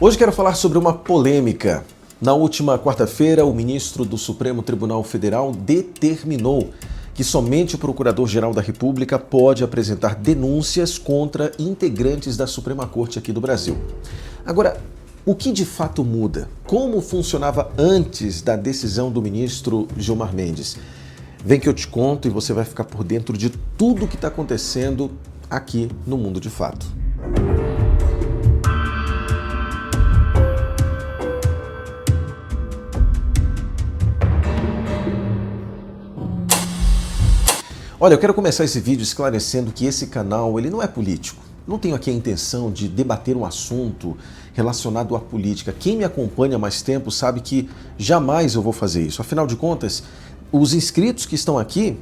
Hoje quero falar sobre uma polêmica. Na última quarta-feira, o ministro do Supremo Tribunal Federal determinou que somente o Procurador-Geral da República pode apresentar denúncias contra integrantes da Suprema Corte aqui do Brasil. Agora, o que de fato muda? Como funcionava antes da decisão do ministro Gilmar Mendes? Vem que eu te conto e você vai ficar por dentro de tudo o que está acontecendo aqui no Mundo de Fato. Olha, eu quero começar esse vídeo esclarecendo que esse canal ele não é político. Não tenho aqui a intenção de debater um assunto relacionado à política. Quem me acompanha há mais tempo sabe que jamais eu vou fazer isso. Afinal de contas, os inscritos que estão aqui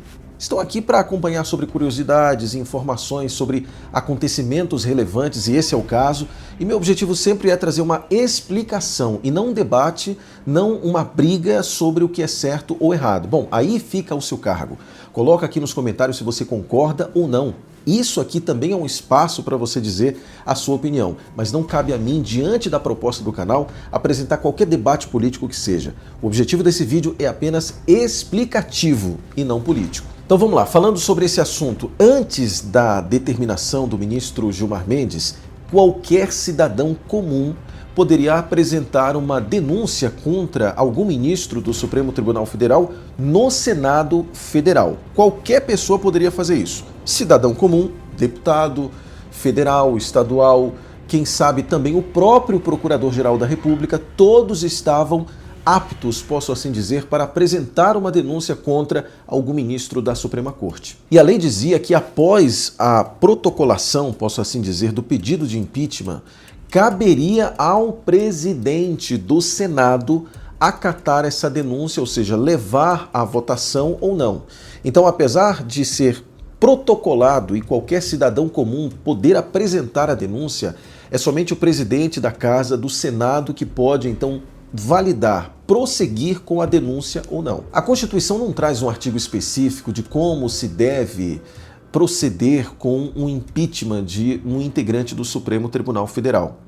para acompanhar sobre curiosidades e informações sobre acontecimentos relevantes, e esse é o caso. E meu objetivo sempre é trazer uma explicação e não um debate, não uma briga sobre o que é certo ou errado. Bom, aí fica ao seu cargo. Coloca aqui nos comentários se você concorda ou não. Isso aqui também é um espaço para você dizer a sua opinião, mas não cabe a mim, diante da proposta do canal, apresentar qualquer debate político que seja. O objetivo desse vídeo é apenas explicativo e não político. Então vamos lá, falando sobre esse assunto, antes da determinação do ministro Gilmar Mendes, qualquer cidadão comum poderia apresentar uma denúncia contra algum ministro do Supremo Tribunal Federal no Senado Federal. Qualquer pessoa poderia fazer isso. Cidadão comum, deputado, federal, estadual, quem sabe também o próprio Procurador-Geral da República, todos estavam aptos, posso assim dizer, para apresentar uma denúncia contra algum ministro da Suprema Corte. E a lei dizia que após a protocolação, posso assim dizer, do pedido de impeachment, caberia ao presidente do Senado acatar essa denúncia, ou seja, levar à votação ou não. Então, apesar de ser protocolado e qualquer cidadão comum poder apresentar a denúncia, é somente o presidente da Casa do Senado que pode, então, validar, prosseguir com a denúncia ou não. A Constituição não traz um artigo específico de como se deve proceder com um impeachment de um integrante do Supremo Tribunal Federal,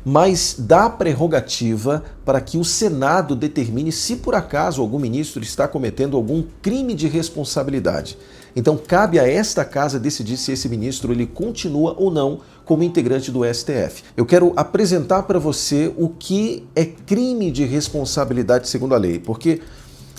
mas dá prerrogativa para que o Senado determine se por acaso algum ministro está cometendo algum crime de responsabilidade. Então cabe a esta casa decidir se esse ministro ele continua ou não como integrante do STF. Eu quero apresentar para você o que é crime de responsabilidade segundo a lei, porque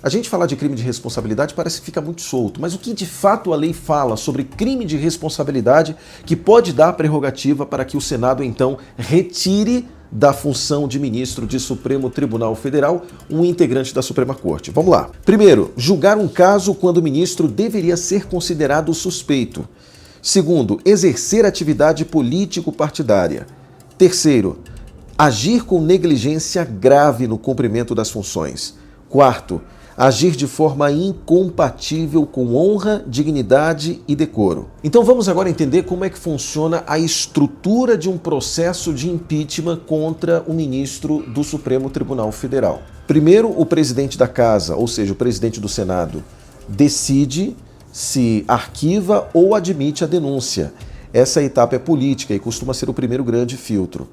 a gente falar de crime de responsabilidade parece que fica muito solto, mas o que de fato a lei fala sobre crime de responsabilidade que pode dar prerrogativa para que o Senado então retire da função de ministro de Supremo Tribunal Federal um integrante da Suprema Corte. Vamos lá. Primeiro, julgar um caso quando o ministro deveria ser considerado suspeito. Segundo, exercer atividade político-partidária. Terceiro, agir com negligência grave no cumprimento das funções. Quarto, agir de forma incompatível com honra, dignidade e decoro. Então vamos agora entender como é que funciona a estrutura de um processo de impeachment contra o ministro do Supremo Tribunal Federal. Primeiro, o presidente da Casa, ou seja, o presidente do Senado, decide se arquiva ou admite a denúncia. Essa etapa é política e costuma ser o primeiro grande filtro.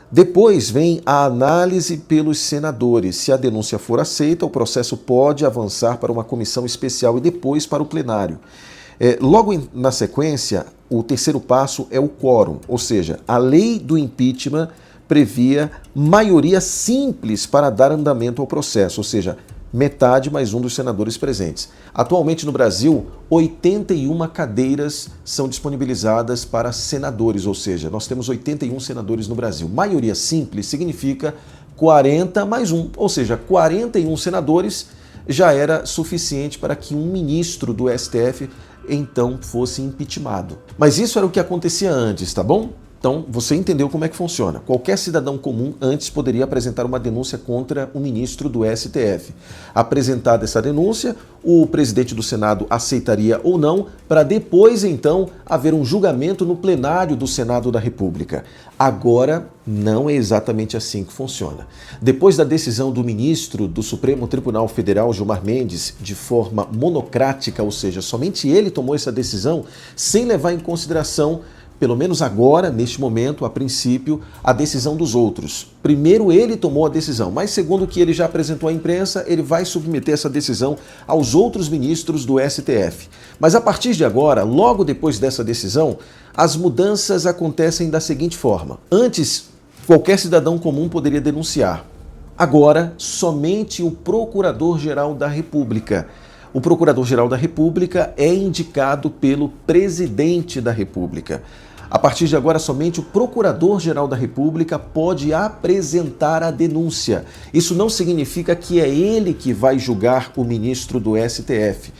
Depois vem a análise pelos senadores. Se a denúncia for aceita, o processo pode avançar para uma comissão especial e depois para o plenário. Logo na sequência, o terceiro passo é o quórum, ou seja, a lei do impeachment previa maioria simples para dar andamento ao processo, ou seja, metade mais um dos senadores presentes. Atualmente no Brasil, 81 cadeiras são disponibilizadas para senadores, ou seja, nós temos 81 senadores no Brasil. Maioria simples significa 40 mais um, ou seja, 41 senadores já era suficiente para que um ministro do STF então fosse impeachmentado. Mas isso era o que acontecia antes, tá bom? Então, você entendeu como é que funciona. Qualquer cidadão comum antes poderia apresentar uma denúncia contra o ministro do STF. Apresentada essa denúncia, o presidente do Senado aceitaria ou não, para depois, então, haver um julgamento no plenário do Senado da República. Agora, não é exatamente assim que funciona. Depois da decisão do ministro do Supremo Tribunal Federal, Gilmar Mendes, de forma monocrática, ou seja, somente ele tomou essa decisão, sem levar em consideração pelo menos agora, neste momento, a princípio, a decisão dos outros. Primeiro ele tomou a decisão, mas segundo o que ele já apresentou à imprensa, ele vai submeter essa decisão aos outros ministros do STF. Mas a partir de agora, logo depois dessa decisão, as mudanças acontecem da seguinte forma. Antes, qualquer cidadão comum poderia denunciar. Agora, somente o Procurador-Geral da República. O Procurador-Geral da República é indicado pelo Presidente da República. A partir de agora, somente o Procurador-Geral da República pode apresentar a denúncia. Isso não significa que é ele que vai julgar o ministro do STF.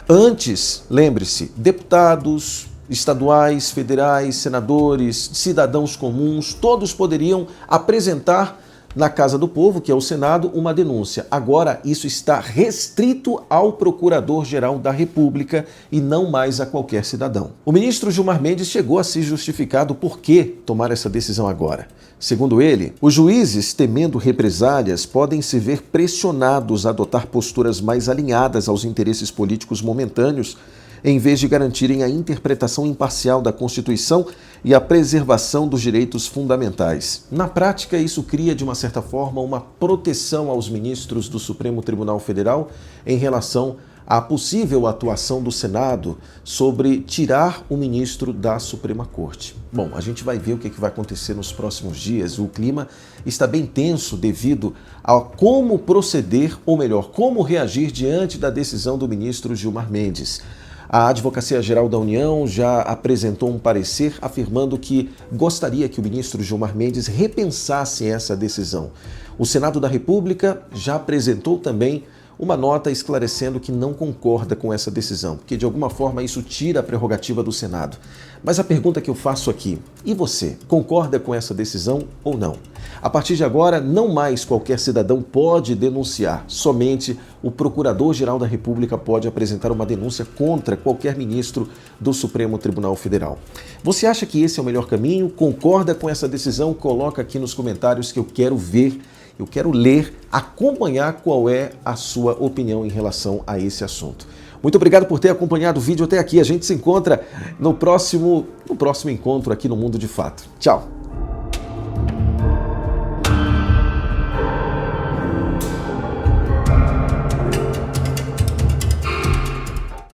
Antes, lembre-se, deputados estaduais, federais, senadores, cidadãos comuns, todos poderiam apresentar na Casa do Povo, que é o Senado, uma denúncia. Agora, isso está restrito ao Procurador-Geral da República e não mais a qualquer cidadão. O ministro Gilmar Mendes chegou a se justificar do porquê tomar essa decisão agora. Segundo ele, os juízes, temendo represálias, podem se ver pressionados a adotar posturas mais alinhadas aos interesses políticos momentâneos, em vez de garantirem a interpretação imparcial da Constituição e a preservação dos direitos fundamentais. Na prática, isso cria, de uma certa forma, uma proteção aos ministros do Supremo Tribunal Federal em relação à possível atuação do Senado sobre tirar o ministro da Suprema Corte. Bom, a gente vai ver o que vai acontecer nos próximos dias. O clima está bem tenso devido a como proceder, ou melhor, como reagir diante da decisão do ministro Gilmar Mendes. A Advocacia Geral da União já apresentou um parecer afirmando que gostaria que o ministro Gilmar Mendes repensasse essa decisão. O Senado da República já apresentou também uma nota esclarecendo que não concorda com essa decisão, porque de alguma forma isso tira a prerrogativa do Senado. Mas a pergunta que eu faço aqui, e você, concorda com essa decisão ou não? A partir de agora, não mais qualquer cidadão pode denunciar, somente o Procurador-Geral da República pode apresentar uma denúncia contra qualquer ministro do Supremo Tribunal Federal. Você acha que esse é o melhor caminho? Concorda com essa decisão? Coloca aqui nos comentários que eu quero ver. Eu quero ler, acompanhar qual é a sua opinião em relação a esse assunto. Muito obrigado por ter acompanhado o vídeo até aqui. A gente se encontra no próximo encontro aqui no Mundo de Fato. Tchau!